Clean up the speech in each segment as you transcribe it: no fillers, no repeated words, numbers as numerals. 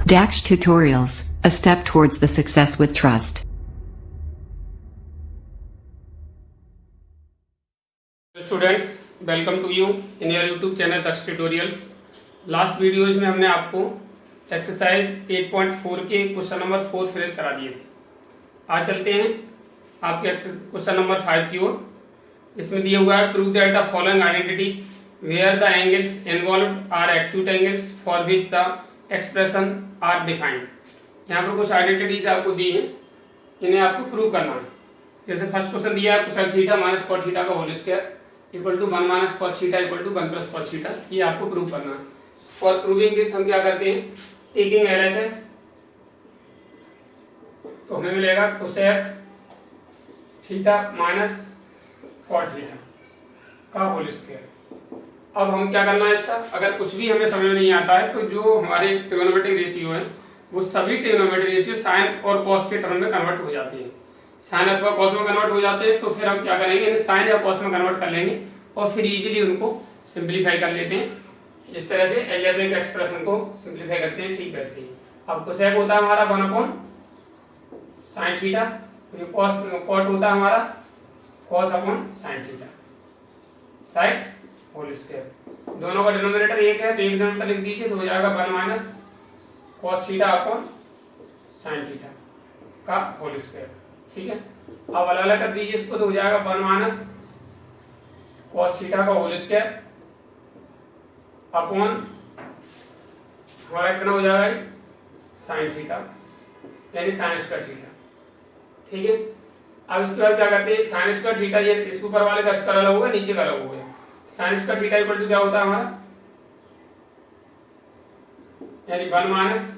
Dax Tutorials, a step towards the success with trust. Students, welcome to you in your YouTube channel Daksh tutorials. Last videos में हमने आपको exercise 8.4 के question number 4 finish करा दिए थे। आज चलते हैं आपके क्वेश्चन नंबर 5 की ओर। इसमें दिया हुआ है prove that the following identities where the angles involved are acute angles for which the expression are defined. यहाँ पर कुछ आइडेंटिटीज आपको दी है, इन्हें आपको प्रूव करना है। जैसे फर्स्ट क्वेश्चन दिया है cosec theta minus cot theta का whole square equal to 1 minus cot theta equal to 1 plus cot theta, ये आपको प्रूव करना है। फॉर प्रूविंग दिस हम क्या करते हैं, टेकिंग एलएचएस, तो हमें मिलेगा cosec theta minus cot theta का होल स्क्वायर। अब हम क्या करना है इसका, अगर कुछ भी हमें समझ नहीं आता है तो जो हमारे ट्रिग्नोमेट्रिक रेशियो है वो सभी ट्रिग्नोमेट्रिक रेशियो साइन और कॉस के टर्म में कन्वर्ट हो जाती है। साइन अथवा कॉस में कन्वर्ट हो जाते हैं तो फिर हम क्या करेंगे, साइन या कॉस में कन्वर्ट कर लेंगे और फिर इजीली उनको सिंप्लीफाई कर लेते हैं। जिस तरह से अलजेब्रिक एक्सप्रेशन को सिंप्लीफाई करते हैं ठीक वैसे ही। अब कोसेक होता है हमारा 1 अपॉन साइन थीटा, कॉट होता है हमारा cos upon sine theta, right, whole square. दोनों का डिनोमिनेटर एक है तो एक डिनोमिनेटर लिख दीजिए तो हो जाएगा 1 minus cos theta upon sine theta का होल स्क्वायर। ठीक है, अब अलग अलग कर दीजिए इसको तो हो जाएगा 1 माइनस कॉस थीटा का होल स्क्वायर अपॉन हमारा कितना हो जाएगा साइन थीटा यानी साइन स्क्वायर थीटा। ठीक है, अब इसके बाद क्या करते हैं, साइन स्क्वायर थीटा, ये इसके ऊपर वाले का स्क्वायर अलग होगा, नीचे का अलग होगा। Sine square theta equal to क्या होता है हमारा, यानी 1 minus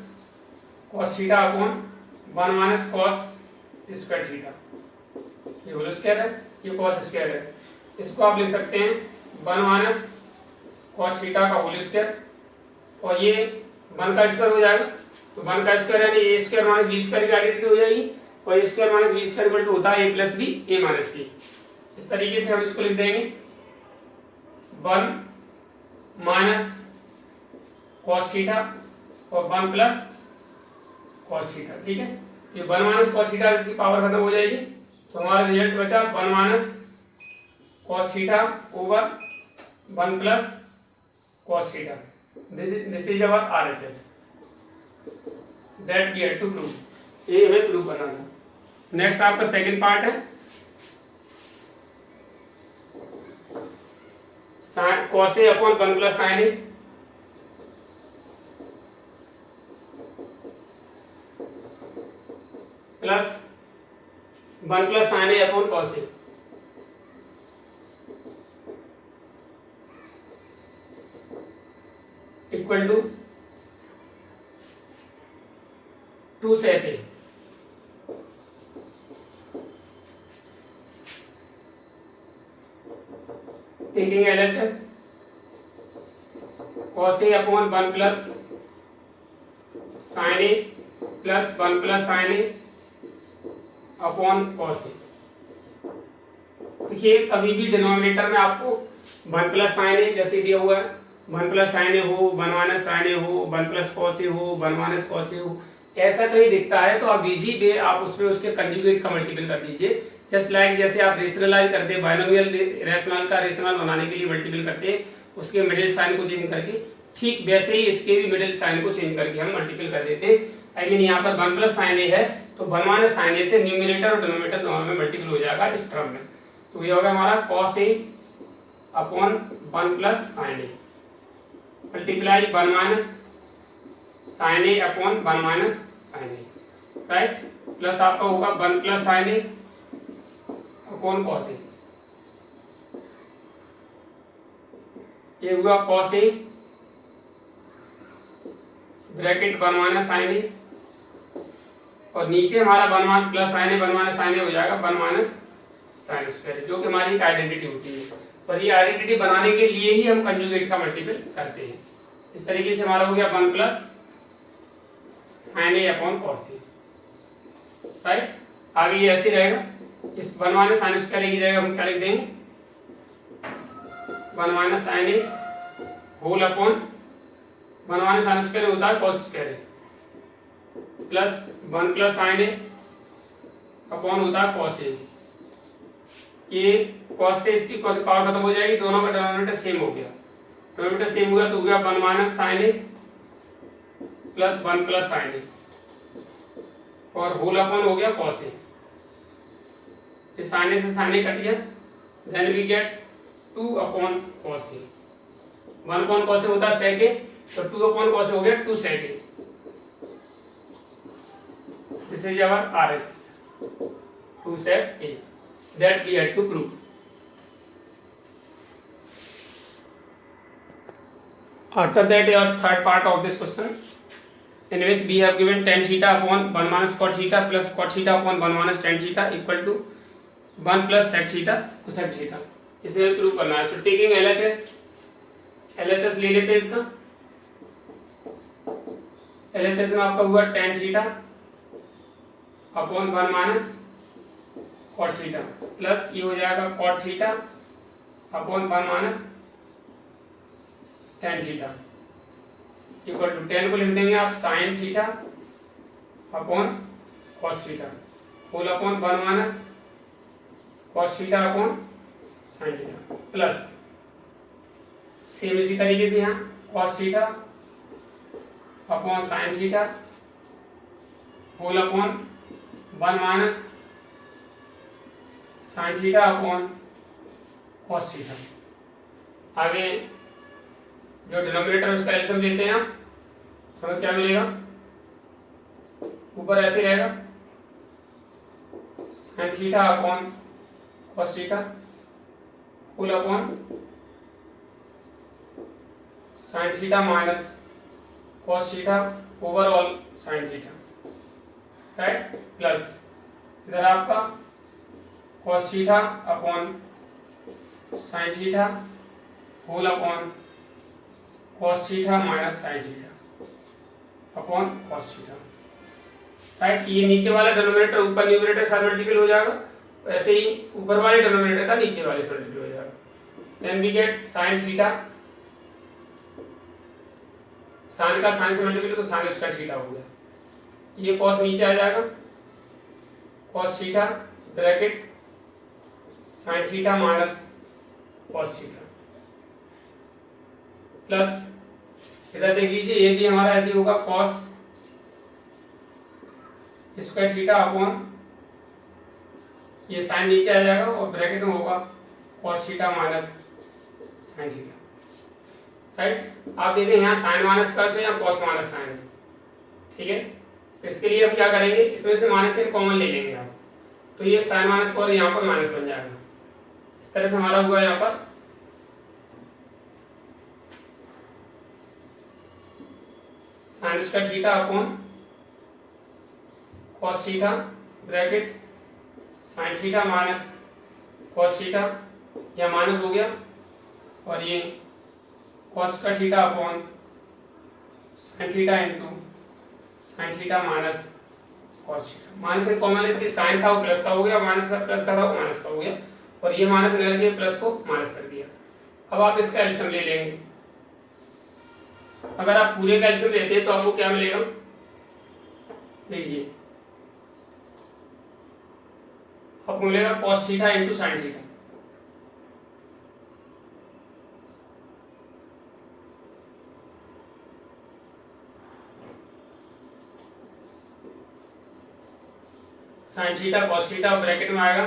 cos theta upon 1 minus cos square theta, ये होल स्क्वायर है, ये कॉस स्क्वायर है। इसको आप लिख सकते हैं 1 माइनस कॉस थीटा का होल स्क्वायर और ये 1 का स्क्वायर हो जाएगा तो 1 का स्क्वायर यानी A square minus B square की आइडेंटिटी हो जाएगी और A square minus B square equal to होता है A plus B A minus B. इस तरीके से हम इसको लिख देंगे 1 माइनस कॉस थीटा और 1 प्लस कॉस थीटा। ठीक है, ये 1 माइनस कॉस थीटा इसकी पावर खत्म हो जाएगी तो हमारा रिजल्ट बचा 1 minus cos theta over 1 plus cos theta. This is our RHS that we had to prove, ये हमें प्रूव करना था। नेक्स्ट आपका सेकंड पार्ट है cos A upon 1 plus sine A plus 1 plus sine A upon cos A equal to 2 sec A. Taking LHS cos A upon 1 plus sine A plus 1 plus sine A upon cos ए। देखिए कभी भी denominator में आपको 1 plus sine ए जैसे दिया हुआ है 1 plus sine ए हो, 1 माइनस साइन ए हो, 1 प्लस कॉस ए हो, 1 माइनस कॉस ए हो, ऐसा कहीं दिखता है तो आप इजी वे आप उसमें उसके कंजुगेट का मल्टीपल कर दीजिए। जस्ट लाइक जैसे आप रेशनलाइज करते हैं, बाइनोमियल रेशनल का रेशनल बनाने के लिए मल्टीपल करते हैं उसके मिडिल साइन को चेंज करके, ठीक वैसे ही इसके भी मिडिल साइन को चेंज करके हम मल्टीपल कर देते हैं। आई मीन यहाँ पर 1 प्लस साइन ए है तो 1 माइनस साइन ए से न्यूमिनेटर और डिनोमिनेटर दोनों में मल्टीपल हो जाएगा इस टर्म में, तो ये होगा हमारा cos A upon 1 plus sine A multiply 1 minus sine A upon 1 minus sine A, right, plus आपका होगा 1 plus sine A upon cos ए, ये हुआ cos A bracket 1 minus sine ए और नीचे हमारा 1 प्लस साइन ए 1 माइनस साइन ए हो जाएगा 1 माइनस साइन स्क्वायर, जो कि हमारी एक आइडेंटिटी होती है। और ये आइडेंटिटी बनाने के लिए ही हम कंजुगेट का मल्टीपल करते हैं। इस तरीके से हमारा हो गया 1 plus sine A upon cos A, right. आगे ये ऐसे रहेगा, इस 1 माइनस साइन स्क्वायर की जगह हम क्या लिख देंगे 1 minus sine A whole upon 1 minus sine square होता है cos square plus 1 plus sine A upon होता है कॉस ए। ये कॉस से इसकी कॉस पावर खत्म हो जाएगी, दोनों का डिनोमिनेटर सेम हो गया। डिनोमिनेटर सेम हुआ तो हो गया 1 minus sine A plus 1 plus sine ए और होल अपॉन हो गया कॉस ए। इस साइन ए से साइन ए कट गया, then we get 2 upon cos A. 1 upon cos A होता है सेक ए, तो 2 अपॉन कॉस ए हो गया 2 sec A. This is our RHS 2 sec a that we had to prove. After that, your third part of this question, in which we have given tan theta upon 1 minus cot theta plus cot theta upon 1 minus tan theta equal to 1 plus sec theta cosec theta. इसे prove करना है। So taking LHS ले लेते हैं इसका। LHS में आपका हुआ tan theta upon 1 minus cot theta plus ये हो जाएगा cot theta upon 1 minus tan theta equal to 10 को लिख देंगे आप sine theta upon cos theta whole upon 1 minus cos theta upon sine theta plus same इसी तरीके से यहाँ cos theta upon sine theta whole upon 1 minus sine theta upon cos theta. आगे जो डिनोमिनेटर उसका एलसीएम लेते हैं आप, तो हमें क्या मिलेगा, ऊपर ऐसे रहेगा sine theta upon cos theta whole upon sine theta minus cos theta overall sine theta, right, plus इधर आपका cos theta upon sine theta whole upon cos theta minus sine theta upon cos theta, right. ये नीचे वाला denominator ऊपर numerator से multiple हो जाएगा, वैसे ही ऊपर वाले डिनोमिनेटर का नीचे वाले से मल्टीपल हो जाएगा। Then we get sine theta, sine का साइन से मल्टीपल तो साइन स्क्वायर थीटा हो गया, ये कॉस नीचे आ जाएगा cos theta bracket sine theta minus cos theta plus इधर देख लीजिए ये भी हमारा ऐसे होगा कॉस स्क्वायर थीटा अपॉन ये साइन नीचे आ जाएगा और ब्रैकेट में होगा cos theta minus sine theta, right. आप देखें यहाँ साइन माइनस कॉस है या कॉस माइनस साइन है, ठीक है। तो इसके लिए हम क्या करेंगे, इसमें से माइनस से कॉमन ले लेंगे आप, तो ये साइन माइनस कॉस यहाँ पर माइनस बन जाएगा। इस तरह से हमारा हुआ यहाँ पर sign square theta upon cos theta bracket sine theta minus cos theta, यह माइनस हो गया, और ये cos square theta upon sine theta into sine theta minus cos theta. Minus से कॉमन इससे साइन था वो प्लस का हो गया, माइनस का प्लस का था वो माइनस का हो गया, और ये माइनस निकल के प्लस को माइनस कर दिया। अब आप इसका एलसीएम ले लेंगे। अगर आप पूरे का एलसीएम लेते हैं तो आपको क्या मिलेगा, देखिए आपको मिलेगा cos theta into sine theta, sine theta cos theta bracket में आएगा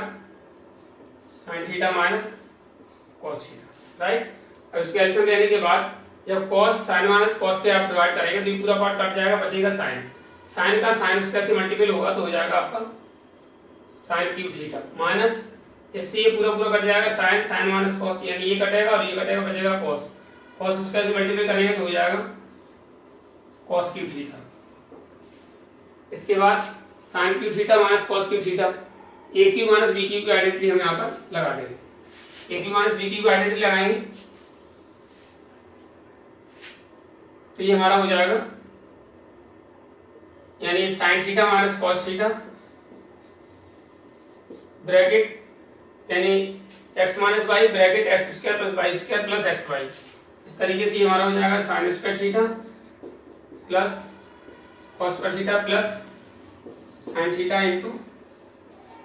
sign theta minus cos theta, right. अब इसके एलसीएम लेने के बाद जब कॉस साइन माइनस कॉस से आप डिवाइड करेंगे तो ये पूरा पार्ट कट जाएगा, बचेगा साइन। साइन का साइन स्क्वायर से मल्टीपल होगा तो हो जाएगा आपका साइन क्यूब थीटा माइनस इससे ये पूरा पूरा कट जाएगा साइन साइन माइनस कॉस, यानी ये कटेगा और ये कटेगा, बचेगा कॉस। कॉस स्क्वायर से मल्टीपल करेंगे तो हो जाएगा कॉस क्यूब थीटा। इसके बाद sine cube theta minus cos cube theta, A cube minus B cube की आइडेंटिटी हम यहाँ पर लगा देंगे। A cube minus B cube की आइडेंटिटी लगाएंगे तो ये हमारा हो जाएगा, यानी sine theta minus cos theta bracket यानी X minus Y bracket X square plus Y square plus X Y. इस तरीके से ये हमारा हो जाएगा sine square theta plus cos square theta plus sine theta into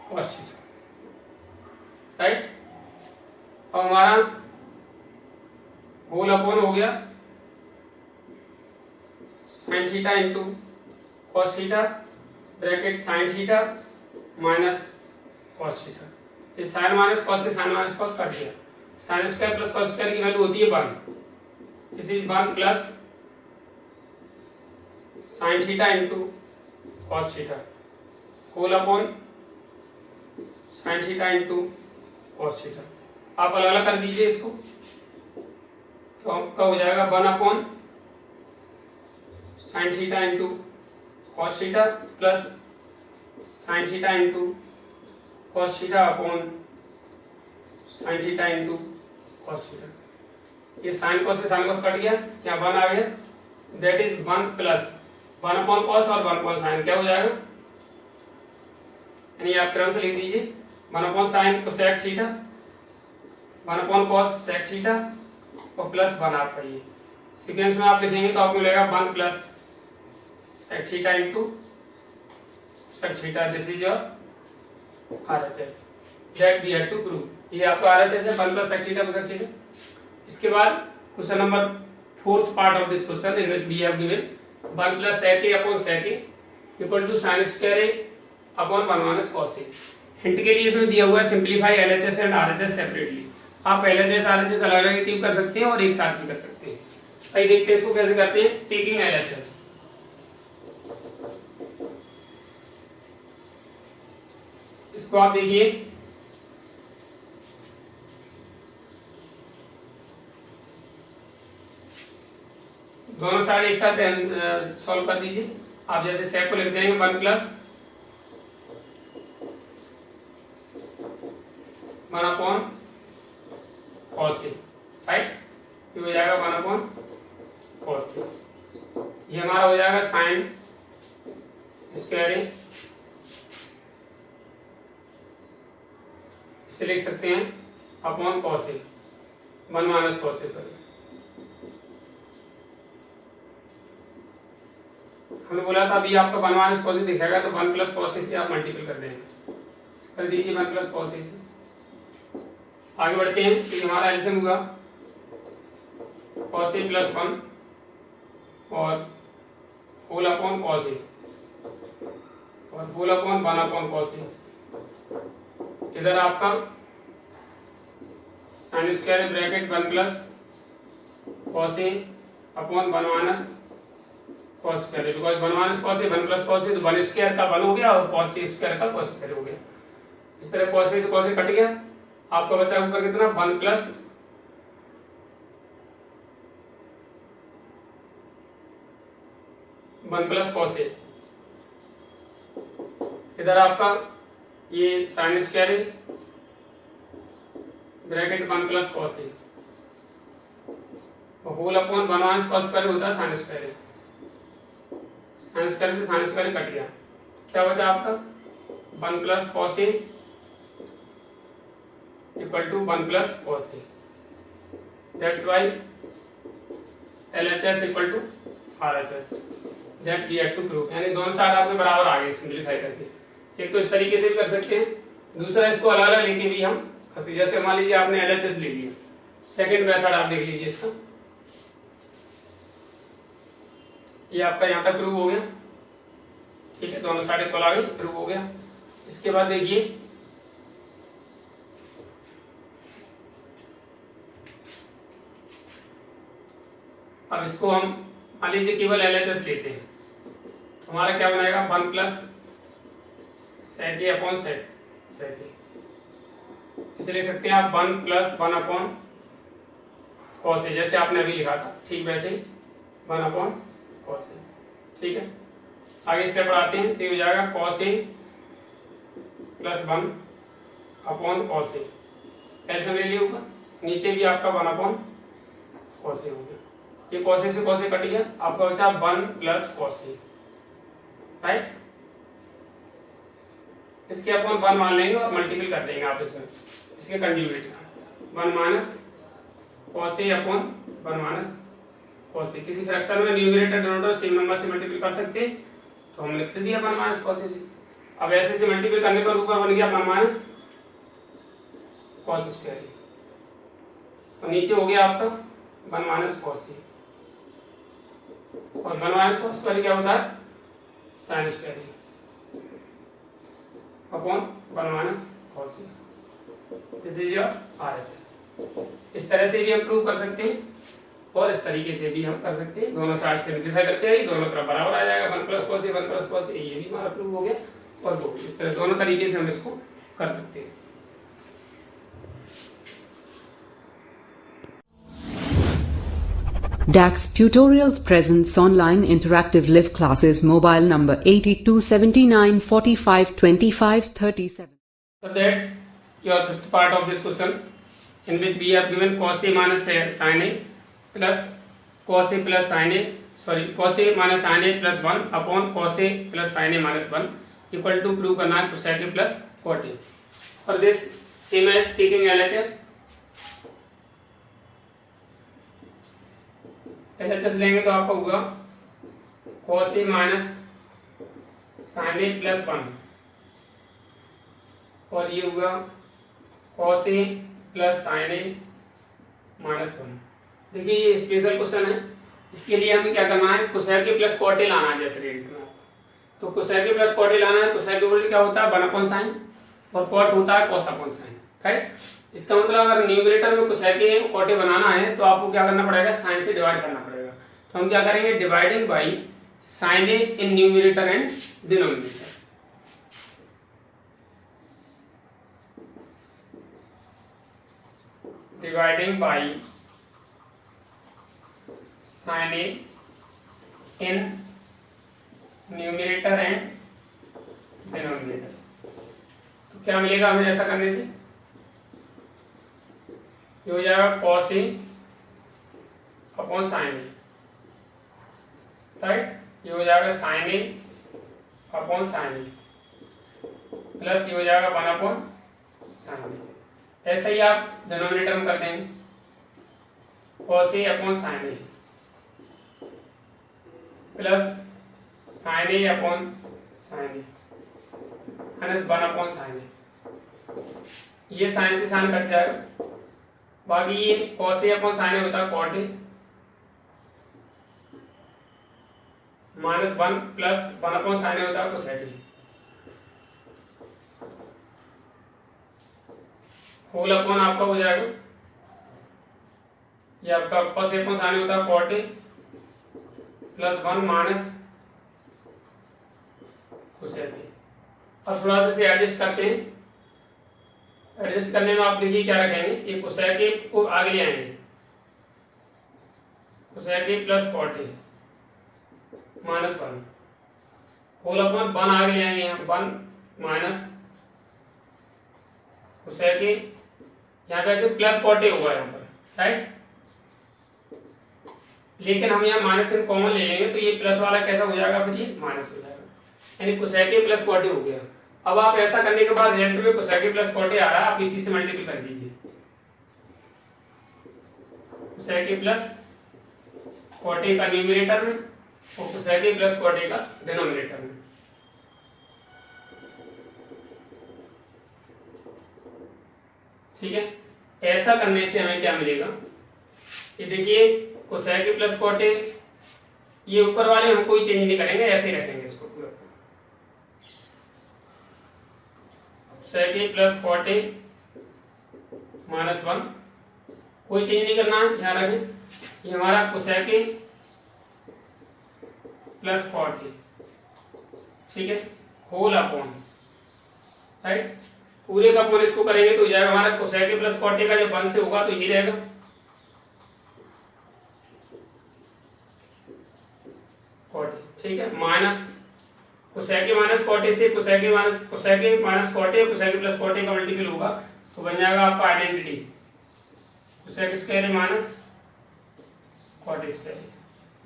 cos theta, right. और हमारा होल अपॉन हो गया sine theta into cos theta bracket sine theta minus cos theta. ये साइन माइनस कॉस से साइन माइनस कॉस कट गया। Sine square plus cos square की value होती है 1, this is 1 plus sine theta into cos theta whole upon sine theta into cos theta. आप अलग अलग कर दीजिए इसको, तो आपका हो जाएगा 1 upon sine theta into cos theta plus sine theta into cos theta upon sine theta into cos theta. ये साइन कॉस से साइन कॉस कट गया, यहाँ 1 आ गया, that is 1 plus 1 upon cos और 1 अपॉन साइन क्या हो जाएगा, यानी आप क्रम से लिख दीजिए 1 upon sine cosec theta 1 upon cos sec theta और प्लस 1 आपका ये सीक्वेंस में आप लिखेंगे तो आपको मिलेगा 1 plus sec theta into sec theta. This is your RHS that we have to prove। ये आपका RHS है 1 plus sec theta cosec theta. इसके बाद question number 4th part of this question in which we have given 1 plus sec a upon sec a equal to sin square a upon 1 minus cos a। Hint के लिए इसमें दिया हुआ है simplify LHS and RHS separately. आप LHS RHS अलग अलग कर सकते हैं और एक साथ भी कर सकते हैं। आइए देखते हैं इसको कैसे करते हैं। टेकिंग LHS, इसको आप देखिए दोनों साइड एक साथ सॉल्व कर दीजिए। आप जैसे सेक को लिख देंगे 1 प्लस 1 अपॉन कॉस ए, राइट। ये हो जाएगा 1 अपॉन कॉस ए। ये हमारा हो जाएगा साइन स्क्वायर ए, इसे लिख सकते हैं upon cos A 1 minus cos A. Sorry, हमने बोला था अभी आपका 1 माइनस कॉस ए दिखेगा तो 1 प्लस कॉस ए से आप मल्टीपल कर देंगे, कर दीजिए 1 प्लस कॉस ए से। आगे बढ़ते हैं तो हमारा एलसीएम होगा कॉस ए प्लस 1 और होल अपॉन कॉस ए और whole upon 1 upon cos A. इधर आपका sine square bracket 1 plus cos A upon 1 minus cos square, because 1 minus cos A 1 plus cos A तो 1 स्क्वायर का 1 हो गया और कॉस ए स्क्वायर का कॉस स्क्वायर हो गया। इस तरह कॉस ए से कॉस ए कट गया, आपका बचा ऊपर कितना 1 प्लस कॉस ए। इधर आपका ये sine square bracket 1 plus cos A whole upon 1 minus cos square होता है साइन स्क्वायर। साइन स्क्वायर से साइन स्क्वायर कट गया, क्या बचा आपका 1 plus cos A equal to 1 plus cos A. That's why LHS equal to RHS that we have to prove. यानी दोनों side आपके बराबर आ गए सिंपलीफाई करके। एक तो इस तरीके से भी कर सकते हैं, दूसरा इसको अलग अलग लेके भी हम, जैसे मान लीजिए आपने LHS ले लिया, सेकंड मेथड आप देख लीजिए इसका। ये आपका यहाँ तक प्रूव हो गया, ठीक है, दोनों साइड इक्वल आ गई, प्रूव हो गया। इसके बाद देखिए अब इसको हम मान लीजिए केवल LHS लेते हैं तो हमारा क्या बनाएगा 1 प्लस सेक ए अपॉन सेक ए। इसे लिख सकते हैं आप 1 प्लस 1 अपॉन कॉस ए, जैसे आपने अभी लिखा था ठीक वैसे ही 1 अपॉन कॉस ए, ठीक है। आगे स्टेप बढ़ाते हैं तो हो जाएगा cos A plus 1 upon cos A. LCM ले लिया होगा, नीचे भी आपका 1 अपॉन कॉस ए हो गया। ये कॉस ए से कॉस ए कट गया, आपका बचा 1 प्लस कॉस ए, राइट। इसके अपॉन 1 मान लेंगे और मल्टीपल कर देंगे आप इसमें इसके कंजुगेट का 1 minus cos A upon 1 minus cos ए। किसी फ्रैक्शन में न्यूमरेटर डिनोमिनेटर सेम नंबर से मल्टीपल कर सकते हैं तो हमने लिख दिया 1 माइनस कॉस ए से। अब ऐसे से मल्टीपल करने पर ऊपर बन गया 1 माइनस कॉस स्क्वायर और नीचे हो गया आपका 1 माइनस कॉस ए, और 1 माइनस कॉस स्क्वायर क्या होता है sine square upon 1 minus cos A. This is your RHS। इस तरह से भी हम प्रूव कर सकते हैं और इस तरीके से भी हम कर सकते हैं। दोनों साइड से सिंपलीफाई करते हैं, दोनों तरफ बराबर आ जाएगा 1 plus cos A 1 plus cos ए, ये भी हमारा प्रूव हो गया। और वो इस तरह दोनों तरीके से हम इसको कर सकते हैं। DAX Tutorials presents online interactive live classes. Mobile number 8279452537. So that your fifth part of this question, in which we have given cos a minus sin a plus cos a plus sin a, cos a minus sin a plus 1 upon cos a plus sin a minus 1 equal to prove करना है cosec a plus cot a. For this same as taking LHS. LHS लेंगे तो आपका होगा cos a minus sin a plus 1 और ये होगा cos a plus sin a minus 1। देखिए ये स्पेशल क्वेश्चन है, इसके लिए हमें क्या करना है cosec a plus cot a लाना है। जैसे रेट में तो cosec a plus cot a लाना है। cosec a क्या होता है 1 अपॉन साइन और cot होता है cos अपॉन साइन, राइट। इसका मतलब अगर न्यूमरेटर में cosec a cot a बनाना है तो आपको क्या करना पड़ेगा साइन से डिवाइड करना पड़ेगा। तो हम क्या करेंगे dividing by sine a in numerator and denominator. Dividing by sin a in numerator and denominator। तो क्या मिलेगा हमें ऐसा करने से, ये हो जाएगा cos a upon sin a, right. ये हो जाएगा sin a upon sin a plus ये हो जाएगा 1 अपॉन sin a। ऐसा ही आप डिनोमिनेटर में कर देंगे cos a upon sin a plus sine A upon sine A minus 1 upon sine A. ये साइन से साइन कट जाएगा, बाकी ये cos a upon sine A होता है cot a minus 1 plus 1 upon sine A होता है cosec a होल अपॉन आपका हो जाएगा, ये आपका cos a upon sine A होता है cot a plus 1 minus cosec a। अब थोड़ा सा इसे एडजस्ट करते हैं। एडजस्ट करने में आप देखिए क्या रखेंगे, ये cosec a को आगे ले आएंगे cosec a plus cot a minus 1 whole upon 1 आगे ले आएंगे यहाँ 1 माइनस cosec a, यहाँ पे ऐसे प्लस cot a होगा यहाँ पर, राइट। लेकिन हम यहाँ माइनस इन कॉमन ले लेंगे तो ये प्लस वाला कैसा हो जाएगा, फिर ये माइनस हो जाएगा, यानी cosec a plus cot a हो गया। अब आप ऐसा करने के बाद रिजल्ट में cosec a plus cot a आ रहा है, आप इसी से मल्टीपल कर दीजिए cosec a plus cot a का न्यूमरेटर में और cosec a plus cot a का डिनोमिनेटर में। ठीक है, ऐसा करने से हमें क्या मिलेगा, ये देखिए cosec a plus cot a, ये ऊपर वाले हम कोई चेंज नहीं करेंगे, ऐसे ही रखेंगे इसको पूरा cosec a plus cot a minus 1, कोई चेंज नहीं करना है, ध्यान रखें। ये हमारा cosec a plus cot a, ठीक है, होल अपॉन, राइट। पूरे का पूरे इसको करेंगे तो हो जाएगा हमारा cosec a plus cot a का जब 1 से होगा तो ये रहेगा cot a, ठीक है, minus cosec a minus cot a से cosec a minus cot a cosec a plus cot a का मल्टीपल होगा तो बन जाएगा आपका identity cosec square a minus cot square a,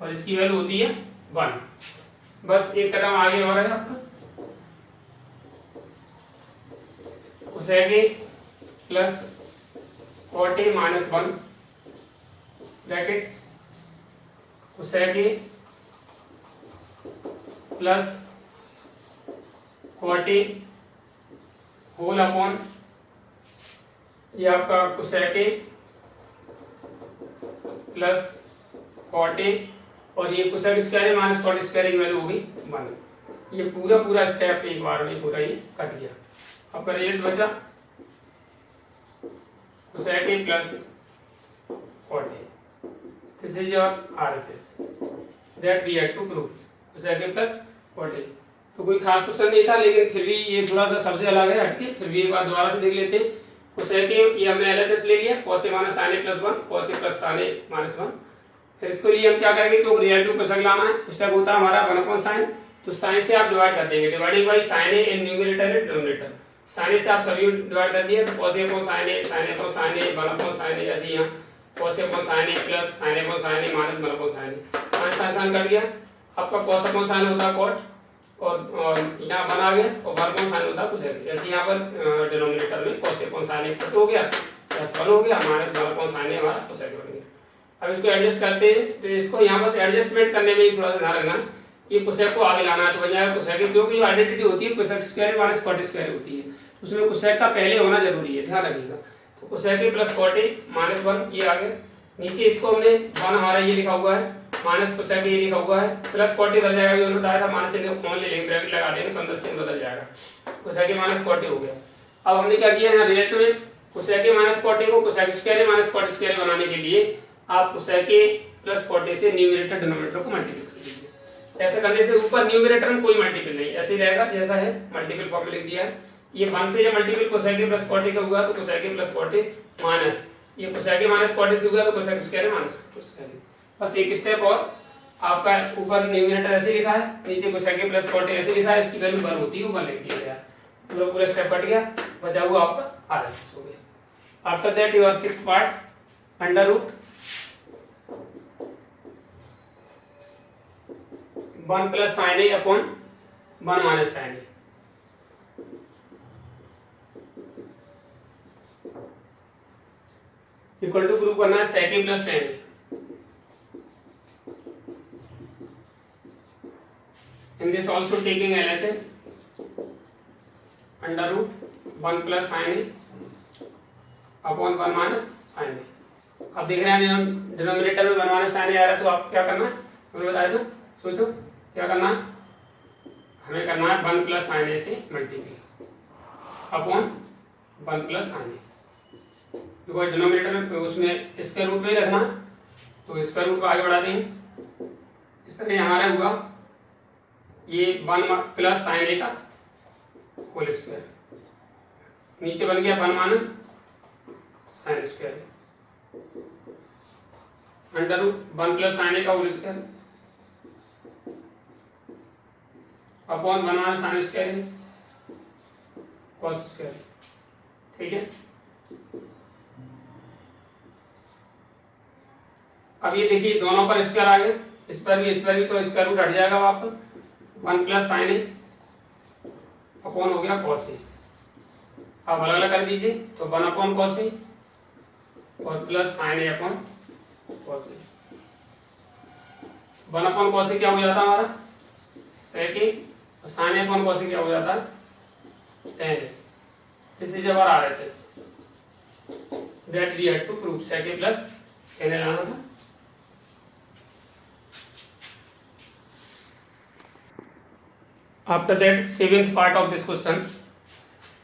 और इसकी वैल्यू होती है 1। बस एक कदम आगे हो रहा है आपका cosec a plus cot a minus 1 bracket cosec a plus cot A whole upon ये आपका cosec A plus cot A और ये कोसेक स्क्वायर है माइनस कॉट स्क्वायर की वैल्यू होगी 1। ये पूरा स्टेप एक बार में पूरा ही कट गया। आपका रिजल्ट बचा cosec A plus cot A. This is your RHS that we had to prove, cosec A plus cot A. तो कोई खास क्वेश्चन नहीं था, लेकिन फिर भी ये थोड़ा सा सबसे अलग है हटके, फिर भी एक बार दोबारा से देख लेते हैं। कोसेक ए ये हमने LHS ले लिया, cos a minus sin a plus 1, cos a plus sin a minus 1। फिर इसको लिए हम क्या करेंगे, तो रिलेटिव कोसेक लाना है। कोसेक होता है हमारा 1 अपॉन sin, तो sin से आप डिवाइड कर देंगे, dividing by sin a in numerator and denominator. sin a से आप सभी डिवाइड कर दिए, तो cos a upon sin a, sin a upon sin a, 1 upon sin a, जैसे यहाँ cos a upon sin a plus sin a upon sin a minus 1 upon sin a। sin cut गया, आपका cos upon sin होता है cot और यहाँ 1 आ गया और 1 अपॉन sin होता है कोसेक। जैसे यहाँ पर डिनोमिनेटर में cos upon sin a cut हो गया, प्लस 1 हो गया, माइनस 1 अपॉन sin a हमारा कोसेक बन गया। अब इसको एडजस्ट करते हैं, तो इसको यहाँ बस एडजस्टमेंट करने में ही थोड़ा सा ध्यान रखना, ये कोसेक को आगे लाना है, तो बन जाएगा कोसेक, क्योंकि जो आइडेंटिटी होती है cosec square minus cot square होती है, उसमें कोसेक का पहले होना जरूरी है, ध्यान रखिएगा। तो cosec A plus cot A minus 1 ये आ गया। नीचे इसको हमने 1 हमारा ये लिखा हुआ है, माइनस कोसेक ए लिखा हुआ है, प्लस कॉट ए बदल जाएगा, ये बताया था माइनस चिन्ह कौन ले लेंगे, ब्रैकेट लगा देंगे, 15 चिन्ह बदल जाएगा, cosec A minus cot A हो गया। अब हमने क्या किया यहाँ रिजल्ट में cosec A minus cot A को cosec square minus cot square बनाने के लिए आप cosec A plus cot A से न्यूमरेटर डिनोमिनेटर को मल्टीप्लाई कर दीजिए। ऐसा करने से ऊपर न्यूमरेटर में कोई मल्टीपल नहीं, ऐसे ही रहेगा जैसा है, मल्टीपल फॉर्म में लिख दिया है। ये 1 से जब multiple cosec A plus cot A का हुआ तो cosec A plus cot A minus ये cosec A minus cot A से हुआ तो cosec square minus cosec A. बस एक स्टेप और, आपका ऊपर न्यूमरेटर ऐसे लिखा है, नीचे cosec A plus cot A ऐसे लिखा है, इसकी वैल्यू 1 होती है, ऊपर लिख दिया गया, पूरा स्टेप कट गया, बचा हुआ आपका RHS हो गया। After that your 6th part under root 1 plus sin a upon 1 minus sin a equal to prove करना है sec a plus tan a। In this also taking LHS under root 1 plus sin a upon 1 minus sin a। अब देख रहे हैं denominator में 1 minus sin a आ रहा है, तो आप क्या करना है हमें बताए, तो सोचो क्या करना है, हमें करना है 1 प्लस sin a से multiply upon 1 plus sin a, क्योंकि डिनोमिनेटर में उसमें स्क्वायर रूट में ही रखना, तो स्क्वायर रूट को आगे बढ़ा देंगे। इस तरह हमारा हुआ ये 1 प्लस sin a का होल स्क्वायर, नीचे बन गया 1 minus sin square under root 1 plus sin a का whole square upon 1 minus sin square cos square. ठीक है, अब ये देखिए दोनों पर स्क्वायर आ गया, इस पर भी तो स्क्वायर रूट हट जाएगा वापस, 1 प्लस sin a अपॉन हो गया cos a। अब अलग अलग कर दीजिए, तो 1 अपॉन cos a और plus sin a upon cos a। 1 upon cos a क्या हो जाता है हमारा sec a, और sin a upon cos a क्या हो जाता है tan a। This is our RHS that we had to prove, sec a plus tan a लाना था। After that, 7th part of this question,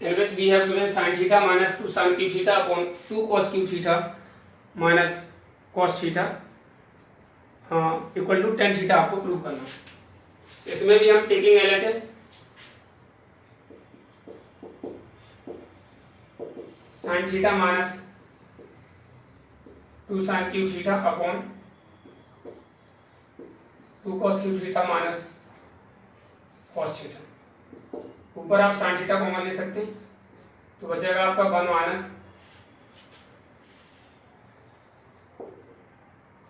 in which we have given sin theta minus 2 sin cube theta upon 2 cos cube theta minus cos theta equal to tan theta आपको prove करना है। इसमें भी हम taking LHS sin theta minus 2 sin cube theta upon 2 cos cube theta minus cos theta, ऊपर आप sin theta common ले सकते हैं, तो बचेगा आपका 1 minus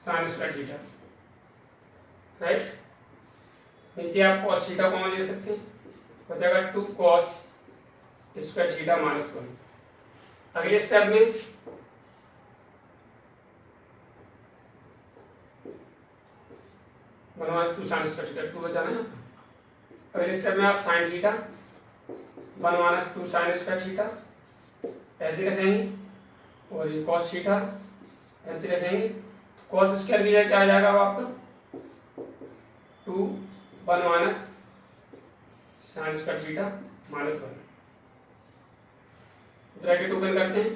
sin square theta, right. नीचे आप cos थीटा कॉमन ले सकते हैं, बचेगा 2 cos स्क्वायर थीटा माइनस 1। अगले स्टेप में 1 माइनस 2 sin स्क्वायर थीटा 2 बचाना है। अगले स्टेप में आप sin theta 1 minus 2 sine square theta ऐसे रखेंगे, और ये कॉस थीटा ऐसे रखेंगे। कॉस स्क्वायर की जगह क्या आ जाएगा अब आपका 2 1 minus sine square theta minus 1, bracket open करते हैं,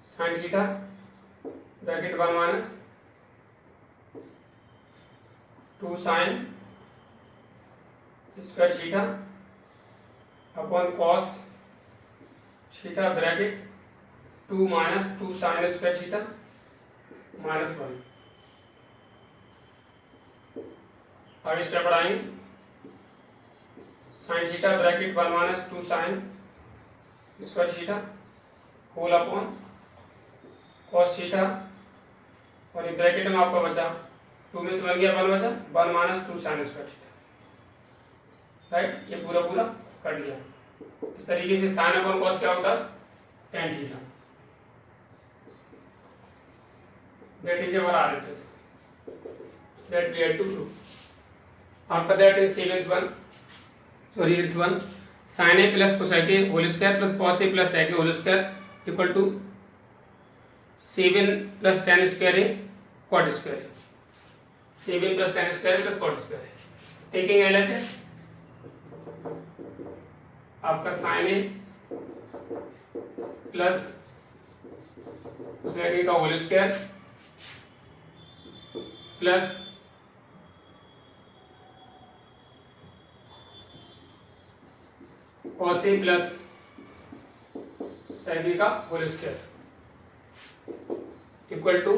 sine theta bracket 1 minus 2 sine square theta upon cos theta bracket 2 minus 2 sine square theta minus 1। आगे स्टेप बढ़ाएंगे, sine theta bracket 1 minus 2 sine square theta whole upon cos theta, और ये bracket में आपका बचा 2 में से बन गया 1 बचा 1 minus 2 sine square theta, right. ये पूरा पूरा कर लिया। इस तरीके से साइन अपॉन कॉस क्या होता है tan theta, that is our RHS that we had to prove. After that is 8th one, sin A plus cosec A whole square plus cos A plus sec A whole square equal to 7 plus tan square A cot square A. 7 plus tan square plus cot square A. Taking LHS, आपका sin A plus cosec A का whole square plus cos A plus sec A का whole square equal to,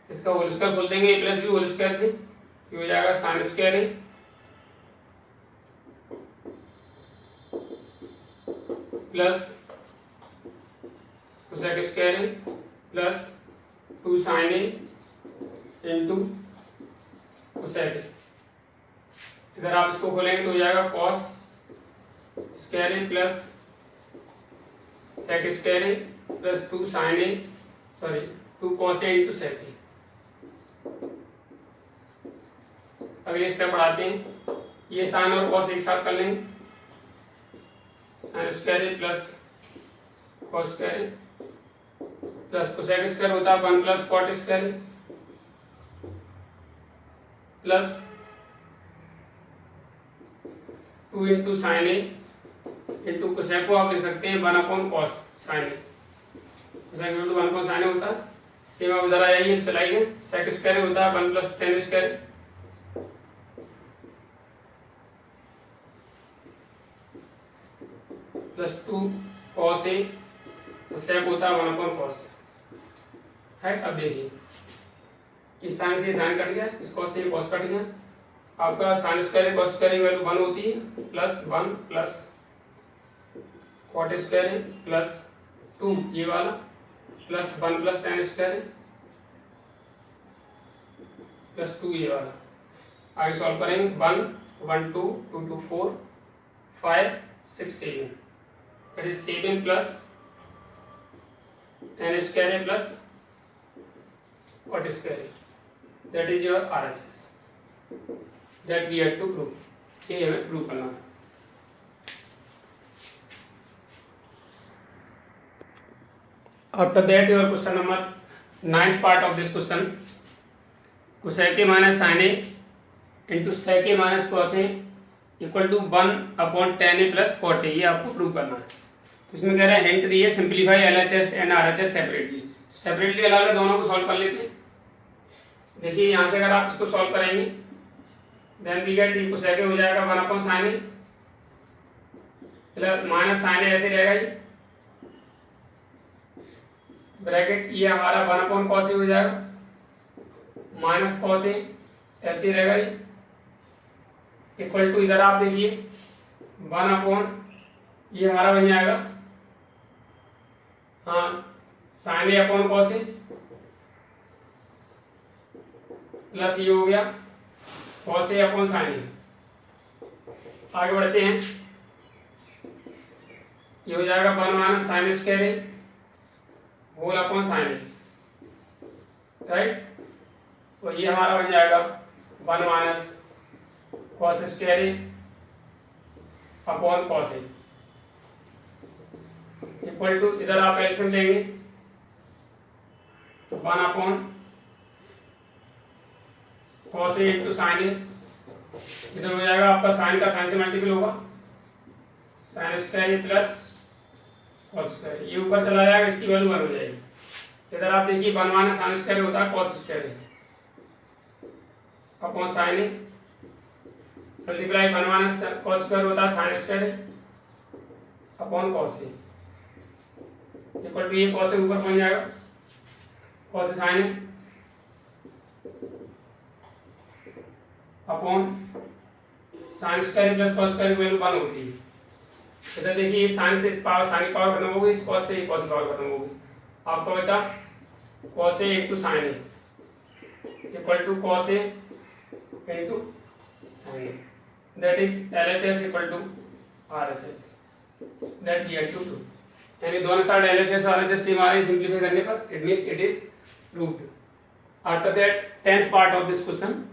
इसका whole square बोल देंगे, A plus B whole square थे, ये हो जाएगा sine square A plus cosec square A plus 2 sine A into cosec A। इधर आप इसको खोलेंगे तो हो जाएगा cos square A plus sec square A plus 2 sine A, sorry 2 cos A into sec A। अगले स्टेप बढ़ाते हैं, ये साइन और cos एक साथ कर लेंगे, sine square A plus cos square A plus cosec square होता है 1 plus cot square plus 2 into sine A into cosec को आप लिख सकते हैं 1 upon cos sine A, cosec into 1 upon sine A होता है, सेम आप उधर आइए चलाइए, sec स्क्वायर होता है 1 plus tan square plus 2 cos A, sec होता है 1 अपॉन cos है। अब देखिए इस साइन से साइन कट गया, इस cos से cos कट गया, आपका साइन स्क्वायर cos स्क्वायर की वैल्यू 1 होती है, plus 1 plus cot square plus 2 ये वाला plus 1 plus tan square plus 2 ये वाला। आगे सॉल्व करेंगे, 1 1 2 2 2 4 5 6 7, that is 7 plus tan square plus cot square, that is your RHS that we have to prove। ये हमें प्रूव करना है। After that your question number 9th part of this question, cosec A minus sin A into sec A minus cos A equal to 1 upon tan A plus cot A, ये आपको prove करना है। तो इसमें कह रहा है हिंट दिए, simplify LHS and RHS separately अलग अलग दोनों को सॉल्व कर लेते हैं। देखिए यहाँ से अगर आप इसको सॉल्व करेंगे then we get cosec A हो जाएगा 1 upon sin A plus minus sin A ऐसे रहेगा ये ब्रैकेट, ये हमारा 1 अपॉन cos A हो जाएगा माइनस cos A ऐसे रहेगा ये इक्वल टू, इधर आप देखिए 1 अपॉन ये हमारा बन जाएगा हाँ sin A upon cos A plus ये हो गया cos A upon sin A। आगे बढ़ते हैं, ये हो जाएगा 1 minus sine square A whole upon sin A, right. तो ये हमारा बन जाएगा 1 minus cos square A upon cos A equal to, इधर आप एलसीएम लेंगे तो 1 upon cos A into sine A, इधर हो जाएगा आपका साइन का साइन से मल्टीपल होगा, साइन स्क्वायर ए प्लस कॉस स्क्वायर, ये ऊपर चला जाएगा, इसकी वैल्यू 1 हो जाएगी। इधर आप देखिए 1 माइनस साइन स्क्वायर होता है cos square upon sine A, multiply 1 minus cos square होता है sine square upon cos A equal to, ये कॉस से ऊपर पहुंच जाएगा, cos sine A upon sine square plus cos square की वैल्यू 1 होती है। इधर देखिए साइन से इस पावर, साइन की पावर खत्म होगी, इस कॉस से ये कॉस की पावर खत्म होगी, आपका बचा cos A into sine A equal to cos A into sine A, that is LHS equal to RHS, that we have to prove. यानी दोनों साइड LHS और RHS सेम आ रही है, सिंप्लीफाई करने पर it means it is proved. After that 10th part of this question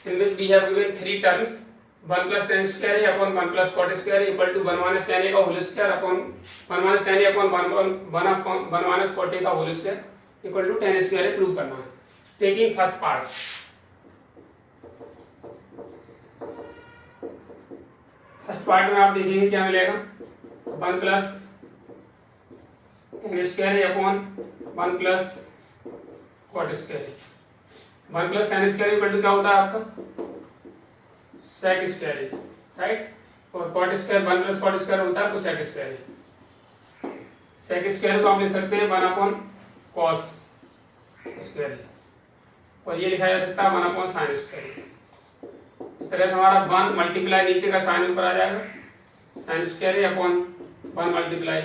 in which we have given 3 terms, 1 plus tan square a upon 1 plus cot square equal to 1 minus tan a का whole square upon 1 minus tan a upon 1 upon 1 minus cot a का whole square equal to tan square a prove करना है। Taking first part, first part में आप देखेंगे क्या मिलेगा, 1 plus tan square a upon 1 plus cot square a, 1 plus tan square equal to क्या होता है आपका sec स्क्वायर, राइट, और cot square 1 plus cot square होता है तो sec स्क्वायर, sec स्क्वायर को आप लिख सकते हैं 1 अपॉन cos स्क्वायर, और ये लिखा जा सकता है 1 अपॉन sin स्क्वायर। इस तरह से हमारा 1 मल्टीप्लाई नीचे का साइन ऊपर आ जाएगा, sin square upon 1 multiply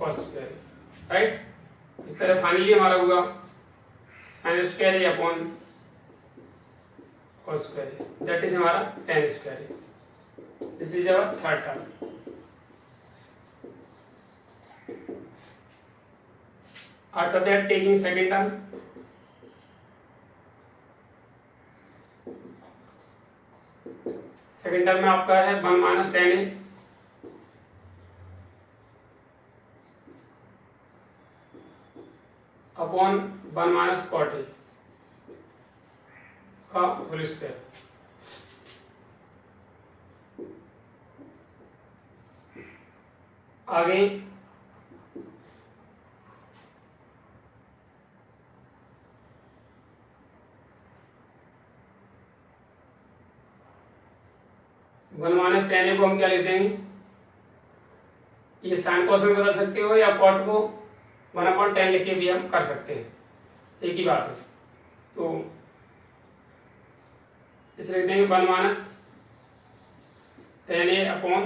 cos square, right. इस तरह फाइनली हमारा होगा sin square upon cos square, that is हमारा tan square. This is our third term. After that taking second term, second term में आपका है 1 minus tan a upon 1 minus cot a का whole square. आगे 1 minus tan a को हम क्या लिख देंगे, ये साइन कॉस में बदल सकते हो या कॉट को 1 अपॉन tan लिख के भी हम कर सकते हैं, एक ही बात है। तो इसे लिख देंगे 1 minus tan a upon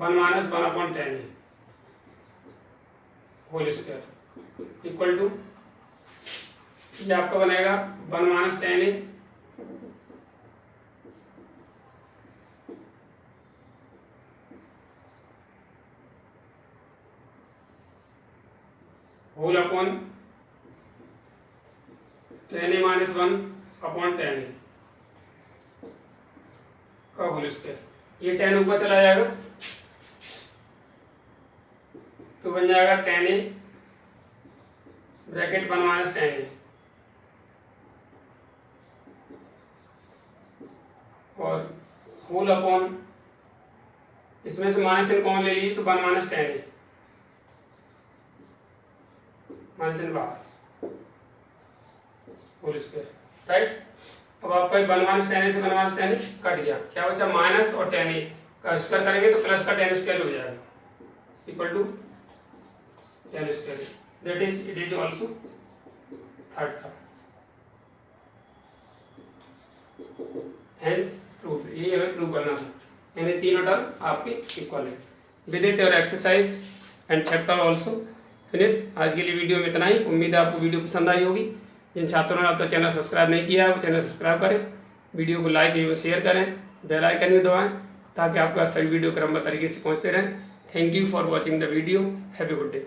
1 minus 1 upon tan a whole square equal to, ये आपका बनेगा 1 minus tan a whole upon tan a minus 1 upon tan a का होल स्क्वायर। ये tan ऊपर चला जाएगा तो बन जाएगा tan a bracket 1 minus tan a, और होल अपॉन, इसमें से माइनस चिन्ह कॉमन ले लीजिए तो 1 माइनस tan a, माइनस चिन्ह बाहर, होल स्क्वायर, राइट। अब आपका 1 माइनस tan a से 1 माइनस tan a कट गया, क्या बचा माइनस, और tan a का स्क्वायर करेंगे तो प्लस का tan स्क्वायर हो जाएगा equal to tan square, that is it is also third term. Hence proof, ये हमें प्रूव करना था, यानी तीनों टर्म आपके इक्वल है। With it your exercise and chapter also finish. आज के लिए वीडियो में इतना ही, उम्मीद है आपको वीडियो पसंद आई होगी। जिन छात्रों ने अब तक चैनल सब्सक्राइब नहीं किया है वो चैनल सब्सक्राइब करें, वीडियो को लाइक एवं शेयर करें, बेल आइकन भी दबाएं ताकि आपका सभी वीडियो क्रमबद्ध तरीके से पहुंचते रहें। Thank you for watching the video, have a good day.